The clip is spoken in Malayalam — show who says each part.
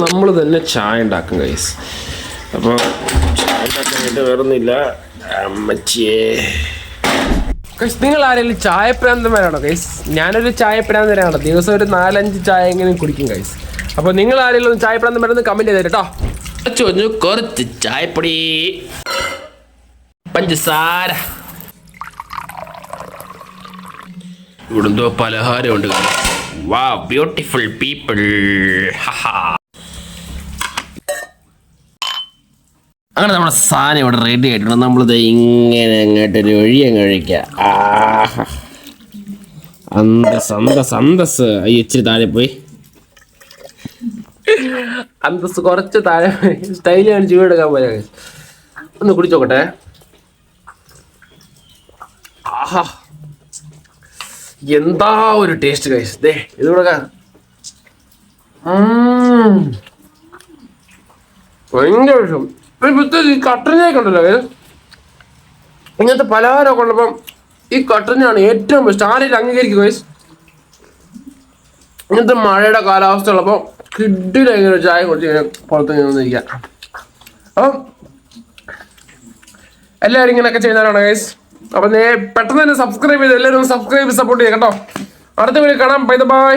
Speaker 1: നമ്മൾ തന്നെ ചായ ഉണ്ടാക്കും ഗൈസ്. അപ്പോൾ ചായ ഉണ്ടാക്കാനായിട്ട് വേറൊന്നുമില്ല. അമ്മച്ചിയേ ഗൈസ്, നിങ്ങൾ ആരെങ്കിലും ചായപ്രാന്തന്മാരാണോ ഗൈസ്? ഞാനൊരു ചായപ്രാന്തനാണ്. ദിവസം ഒരു 4-5 ചായ എങ്ങനെ കുടിക്കും ഗൈസ്. അപ്പോൾ നിങ്ങൾ ആരെങ്കിലും ചായപ്രാന്തന്മാരെന്ന് കമൻറ്റ് ചെയ്ത് കേട്ടോ. കുറച്ച് ചായപ്പൊടി, പഞ്ചസാര, ഇവിടെന്തോ പലഹാരമുണ്ട്. വാ ബ്യൂട്ടിഫുൾ പീപ്പിൾ. അങ്ങനെ നമ്മുടെ സാധനം ഇവിടെ റെഡി ആയിട്ടുണ്ട്. നമ്മളിത് ഇങ്ങനെ അങ്ങോട്ടൊരു ഒഴി അങ്ങ് കഴിക്കുക. അന്തസ്. ഇച്ചിരി താഴെ പോയി. അന്തസ് കുറച്ച് താഴെ പോയി. സ്റ്റൈല് കാണിച്ച് വീടെടുക്കാൻ പോയാ. ഒന്ന് കുടിച്ചോക്കട്ടെ. ആഹാ, എന്താ ഒരു ടേസ്റ്റ് ഗൈസ്. ദേ ഇത് കൊടുക്ക. ഭയങ്കര വിഷം. ഈ കട്ടനൊക്കെ ഉണ്ടല്ലോ ഇങ്ങനത്തെ പലഹാരമൊക്കെ ഉള്ളപ്പം ഈ കട്ടനാണ് ഏറ്റവും ബെസ്റ്റ്. ആരെയും അംഗീകരിക്കും ഗൈസ്. ഇങ്ങനത്തെ മഴയുടെ കാലാവസ്ഥ ഉള്ളപ്പോൾ കിഡിലിങ്ങനെ ചായ കുടിച്ച് ഇങ്ങനെ പുറത്ത് നിന്നിരിക്കാം. അപ്പം എല്ലാവരും ഇങ്ങനെയൊക്കെ ചെയ്യുന്നവരാണ് ഗൈസ്. അപ്പം പെട്ടെന്ന് തന്നെ സബ്സ്ക്രൈബ് ചെയ്ത് എല്ലാവരും സബ്സ്ക്രൈബ് സപ്പോർട്ട് ചെയ്യാം കേട്ടോ. അടുത്ത വീഡിയോ കാണാം. ബൈ.